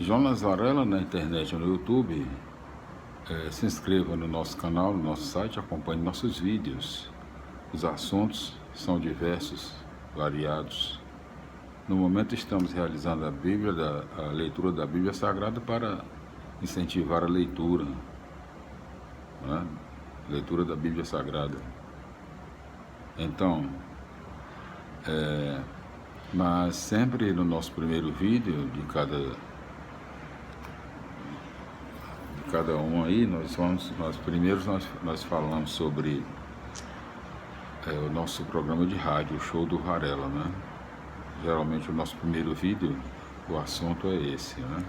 Jonas Varela na internet, no YouTube. Se inscreva no nosso canal, no nosso site, acompanhe nossos vídeos. Os assuntos são diversos, variados. No momento estamos realizando a leitura da Bíblia Sagrada para incentivar a leitura, né? Leitura da Bíblia Sagrada. Então, mas sempre no nosso primeiro vídeo de cada um aí, nós falamos sobre o nosso programa de rádio, o Show do Varela, né? Geralmente o nosso primeiro vídeo, o assunto é esse, né?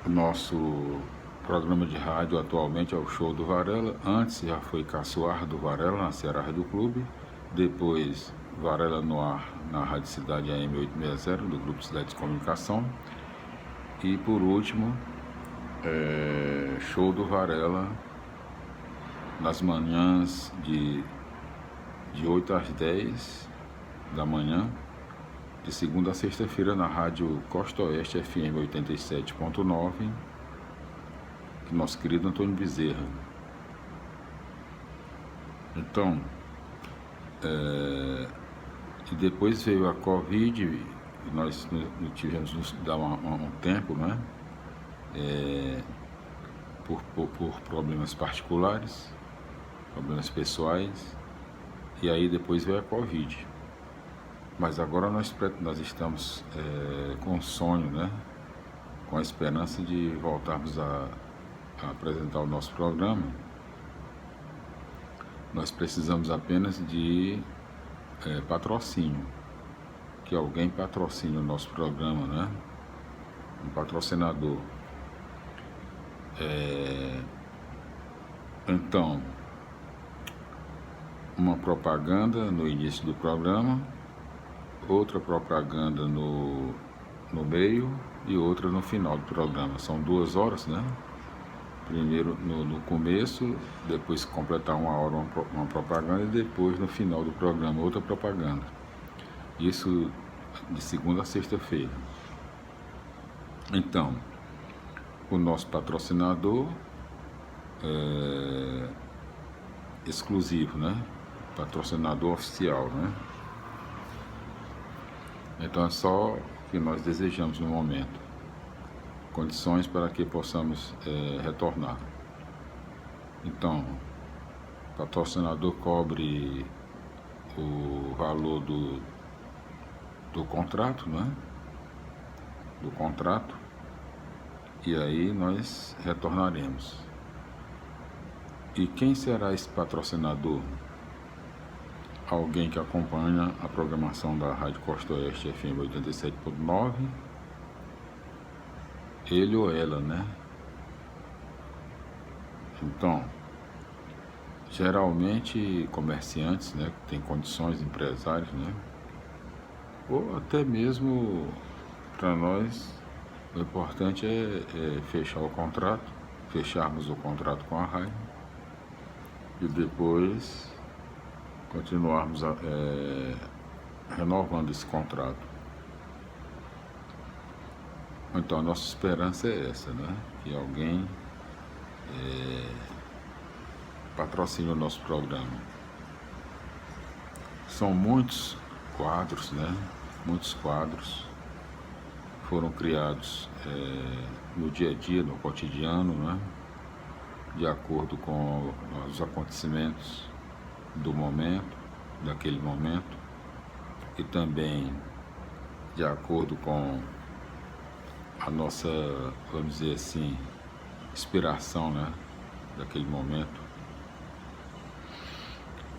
O nosso programa de rádio atualmente é o Show do Varela. Antes já foi Caçoar do Varela na Ceará Rádio Clube, depois Varela no Ar na Rádio Cidade AM 860 do Grupo Cidade de Comunicação, e por último Show do Varela nas manhãs de 8 às 10 da manhã, de segunda a sexta-feira, na Rádio Costa Oeste FM 87.9, do nosso querido Antônio Bezerra. Então, e depois veio a Covid, e nós tivemos que dar um tempo, né? Por problemas particulares, problemas pessoais, e aí depois veio a Covid. Mas agora nós estamos com um sonho, né? Com a esperança de voltarmos a apresentar o nosso programa. Nós precisamos apenas de patrocínio, que alguém patrocine o nosso programa, né? Um patrocinador. Então, uma propaganda no início do programa, outra propaganda no meio e outra no final do programa. São 2 horas, né? Primeiro no começo, depois completar 1 hora uma propaganda, e depois no final do programa outra propaganda. Isso de segunda a sexta-feira. Então, o nosso patrocinador exclusivo, né? Patrocinador oficial, né? Então é só o que nós desejamos no momento, condições para que possamos retornar. Então, o patrocinador cobre o valor do contrato, né? Do contrato, e aí nós retornaremos. E quem será esse patrocinador? Alguém que acompanha a programação da Rádio Costa Oeste FM 87.9, ele ou ela, né? Então, geralmente comerciantes, né, que têm condições, empresários, né? Ou até mesmo para nós, o importante é fechar o contrato, fecharmos o contrato com a rádio e depois continuarmos renovando esse contrato. Então a nossa esperança é essa, né? Que alguém patrocine o nosso programa. São muitos quadros, né? Muitos quadros foram criados no dia a dia, no cotidiano, né? De acordo com os acontecimentos do momento, daquele momento, e também de acordo com a nossa, vamos dizer assim, inspiração, né? Daquele momento.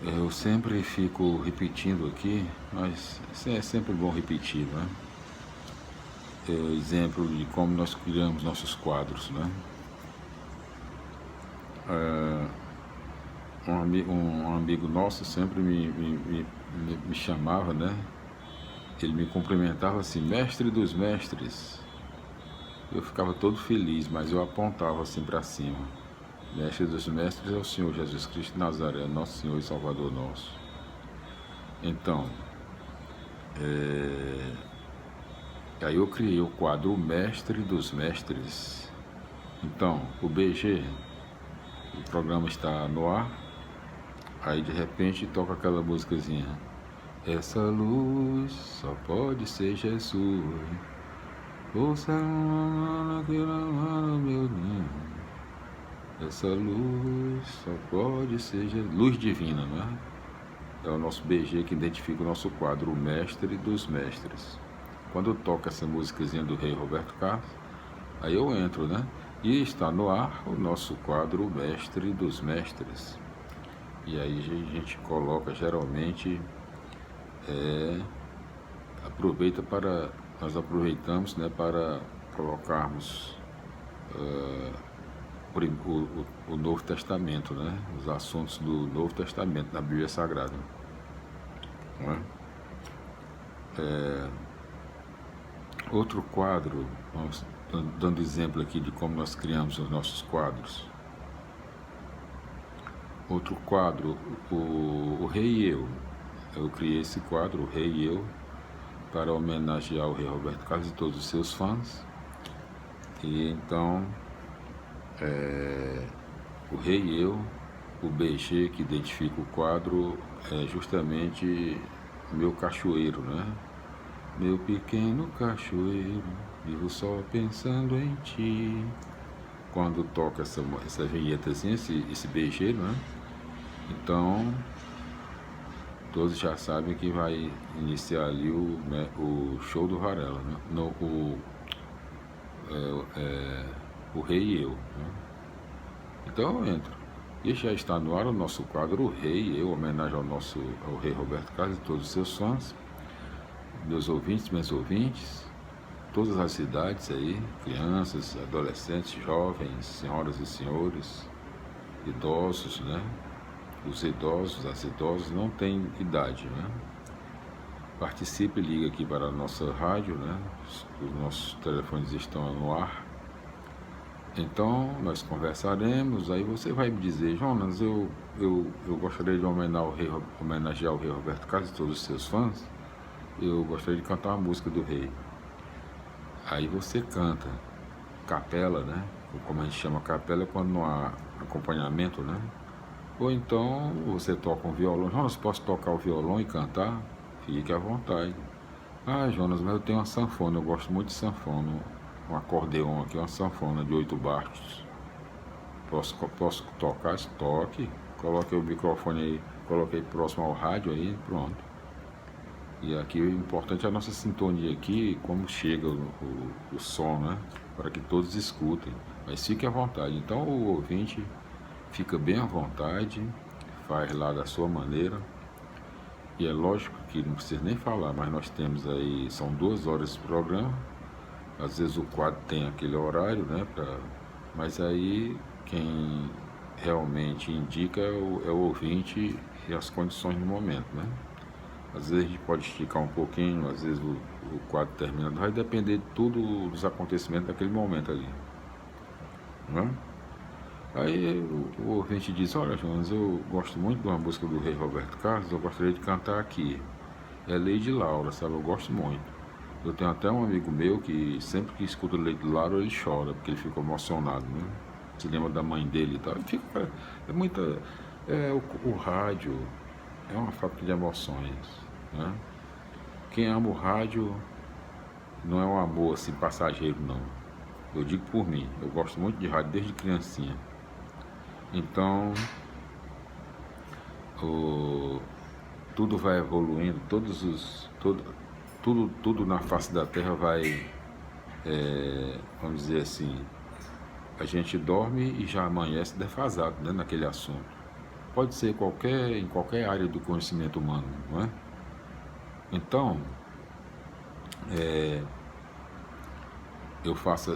Eu sempre fico repetindo aqui, mas é sempre bom repetir, né? Exemplo de como nós criamos nossos quadros, né? Um amigo nosso sempre me chamava, né? Ele me cumprimentava assim, mestre dos mestres. Eu ficava todo feliz, mas eu apontava assim para cima. Mestre dos mestres é o Senhor Jesus Cristo de Nazaré, nosso Senhor e Salvador nosso. Então, Aí eu criei o quadro O Mestre dos Mestres. Então, o BG, o programa está no ar, aí de repente toca aquela musicazinha. Essa luz só pode ser Jesus. Ouça meu Deus. Essa luz só pode ser Jesus. Luz divina, não é? É o nosso BG que identifica o nosso quadro, O Mestre dos Mestres. Quando toca essa musicazinha do Rei Roberto Carlos, aí eu entro, né? E está no ar o nosso quadro, O Mestre dos Mestres. E aí a gente coloca, geralmente, nós aproveitamos, né, para colocarmos o Novo Testamento, né? Os assuntos do Novo Testamento, da Bíblia Sagrada. Não é? Outro quadro, dando exemplo aqui de como nós criamos os nossos quadros. Outro quadro, o Rei e Eu. Eu criei esse quadro, O Rei e Eu, para homenagear o Rei Roberto Carlos e todos os seus fãs. E então, o Rei e Eu, o BG que identifica o quadro, é justamente meu cachoeiro, né? Meu pequeno cachoeiro, vivo só pensando em ti. Quando toca essa vinhetazinha, esse BG, né? Então, todos já sabem que vai iniciar ali o show do Varela, né? O Rei e Eu. Né? Então eu entro. E já está no ar o nosso quadro, O Rei e Eu, homenagem ao Rei Roberto Carlos e todos os seus fãs, meus ouvintes, minhas ouvintes, todas as idades aí, crianças, adolescentes, jovens, senhoras e senhores, idosos, né? Os idosos, as idosas não têm idade, né? Participe, liga aqui para a nossa rádio, né? Os nossos telefones estão no ar. Então, nós conversaremos, aí você vai me dizer, Jonas, eu gostaria de homenagear o Rei Roberto Carlos e todos os seus fãs, eu gostaria de cantar uma música do Rei. Aí você canta, capela, né? Como a gente chama capela, quando não há acompanhamento, né? Ou então você toca um violão. Jonas, posso tocar o violão e cantar? Fique à vontade. Ah, Jonas, mas eu tenho uma sanfona, eu gosto muito de sanfona. Um acordeon aqui, uma sanfona de 8 baixos. Posso tocar? Toque. Coloque o microfone aí, coloquei próximo ao rádio aí, pronto. E aqui o importante é a nossa sintonia aqui, como chega o som, né? Para que todos escutem. Mas fique à vontade. Então o ouvinte fica bem à vontade, faz lá da sua maneira. E é lógico que não precisa nem falar, mas nós temos aí, são 2 horas de programa. Às vezes o quadro tem aquele horário, né? Mas aí quem realmente indica é o ouvinte e as condições do momento, né? Às vezes a gente pode esticar um pouquinho, às vezes o quadro termina, vai depender de tudo dos acontecimentos daquele momento ali, né? Aí o ouvinte diz, olha Jonas, eu gosto muito de uma música do Rei Roberto Carlos, eu gostaria de cantar aqui. É Lady Laura, sabe? Eu gosto muito. Eu tenho até um amigo meu que sempre que escuta Lady Laura ele chora, porque ele fica emocionado, né? Se lembra da mãe dele e tal. É muita... o rádio é uma fábrica de emoções, né? Quem ama o rádio não é um amor assim passageiro, não. Eu digo por mim, eu gosto muito de rádio desde criancinha. Então, tudo vai evoluindo, tudo na face da Terra vai, vamos dizer assim, a gente dorme e já amanhece defasado, né, naquele assunto. Pode ser em qualquer área do conhecimento humano, não é? Então,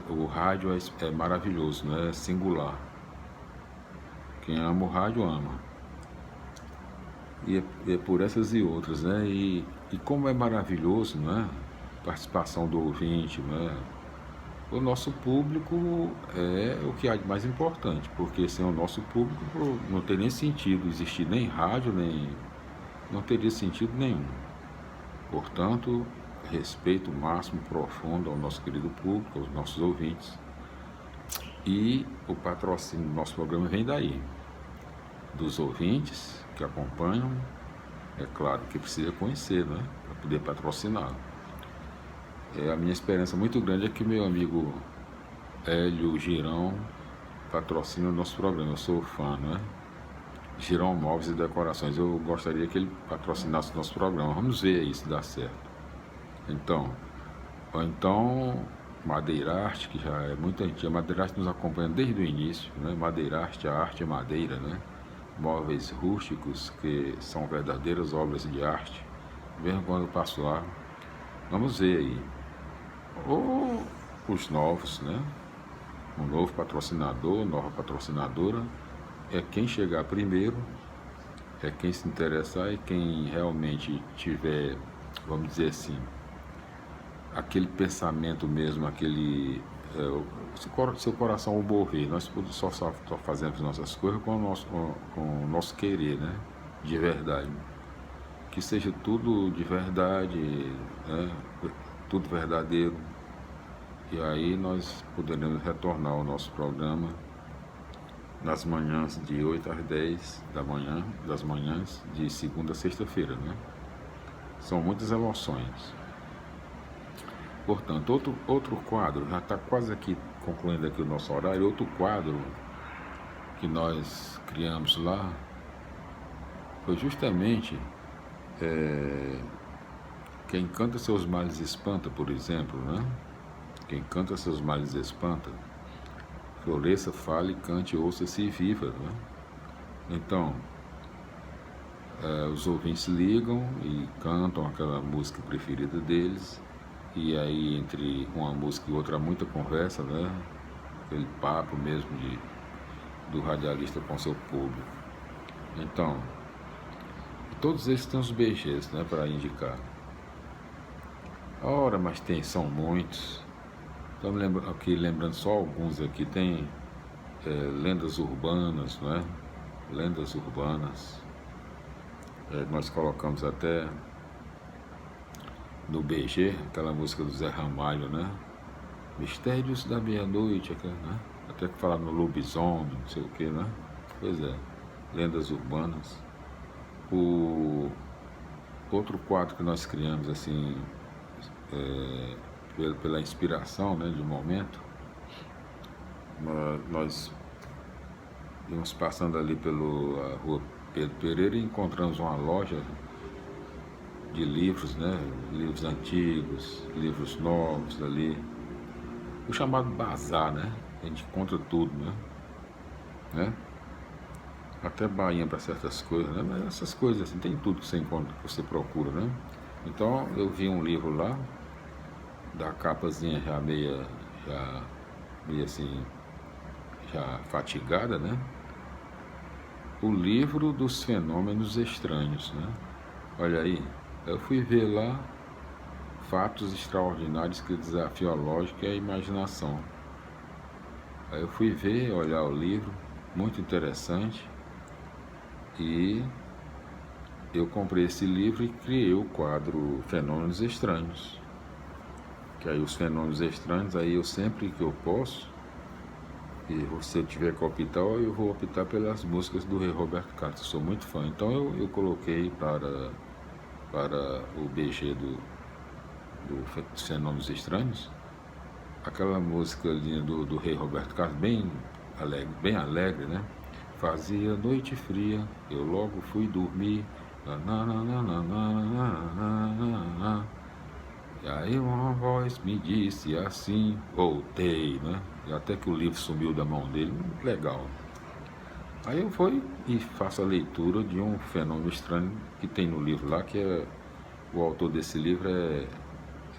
o rádio é maravilhoso, né? É singular. Quem ama o rádio ama. E é por essas e outras, né? E como é maravilhoso, né? Participação do ouvinte, né? O nosso público é o que há de mais importante, porque sem o nosso público não teria nem sentido existir nem rádio, nem... não teria sentido nenhum. Portanto, respeito máximo, profundo ao nosso querido público, aos nossos ouvintes. E o patrocínio do nosso programa vem daí, dos ouvintes que acompanham. É claro que precisa conhecer, né, para poder patrocinar. A minha esperança muito grande é que meu amigo Hélio Girão patrocine o nosso programa. Eu sou fã, né? Girão Móveis e Decorações. Eu gostaria que ele patrocinasse o nosso programa. Vamos ver aí se dá certo. Ou então Madeira Arte, que já é muito antiga. Madeira Arte nos acompanha desde o início, né? Madeira Arte, a arte é madeira, né? Móveis rústicos que são verdadeiras obras de arte. Mesmo quando eu passo lá, vamos ver aí. Ou os novos, né? Um novo patrocinador, nova patrocinadora. É quem chegar primeiro, é quem se interessar e quem realmente tiver, vamos dizer assim, aquele pensamento mesmo, aquele seu coração mover. Nós só fazemos nossas coisas com o nosso querer, né? De verdade. Que seja tudo de verdade, né? Tudo verdadeiro. E aí nós poderemos retornar ao nosso programa nas manhãs de 8 às 10 da manhã, das manhãs de segunda a sexta-feira, né? São muitas emoções. Portanto, outro quadro, já está quase aqui concluindo aqui o nosso horário, outro quadro que nós criamos lá foi justamente Quem canta seus males espanta, por exemplo, né? Quem canta seus males espanta. Floresça, fale, cante, ouça-se e viva, né? Então, os ouvintes ligam e cantam aquela música preferida deles, e aí entre uma música e outra há muita conversa, né? Aquele papo mesmo do radialista com seu público. Então, todos eles têm os BGs, né, para indicar. Ora, mas são muitos. Estamos lembrando só alguns aqui. Tem lendas urbanas, né? Lendas urbanas. Nós colocamos até no BG, aquela música do Zé Ramalho, né? Mistérios da Meia-Noite, né? Até que falar no lobisomem, não sei o que, né? Pois é, lendas urbanas. O outro quadro que nós criamos, assim, pela inspiração, né, de momento, nós íamos passando ali pela rua Pedro Pereira e encontramos uma loja de livros, né, livros antigos, livros novos ali, o chamado bazar, né, a gente encontra tudo, né? Até bainha para certas coisas, né? Mas essas coisas assim, tem tudo que você encontra, que você procura, né? Então eu vi um livro lá, da capazinha já meio assim, já fatigada, né? O livro dos fenômenos estranhos, né? Olha aí, eu fui ver lá fatos extraordinários que desafiam a lógica e a imaginação. Aí eu fui ver, olhar o livro, muito interessante. E eu comprei esse livro e criei o quadro Fenômenos Estranhos. Que aí os fenômenos estranhos, aí eu sempre que eu posso, e se eu tiver que optar, eu vou optar pelas músicas do Rei Roberto Carlos, eu sou muito fã. Então eu coloquei para o BG dos Fenômenos Estranhos, aquela música linda do Rei Roberto Carlos, bem alegre, né? Fazia noite fria, eu logo fui dormir. E aí uma voz me disse assim, voltei, né? E até que o livro sumiu da mão dele, legal. Aí eu fui e faço a leitura de um fenômeno estranho que tem no livro lá, que o autor desse livro é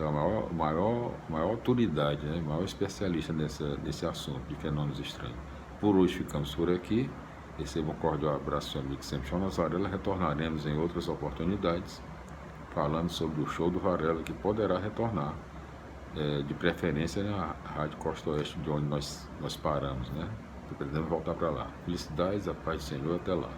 a maior autoridade, né? Maior especialista nesse assunto de fenômenos estranhos. Por hoje ficamos por aqui. Receba um cordial abraço, seu amigo sempre Chão Varela. Retornaremos em outras oportunidades, falando sobre o show do Varela, que poderá retornar, de preferência na Rádio Costa Oeste, de onde nós paramos, né? Pretendemos voltar para lá. Felicidades, a paz do Senhor, até lá.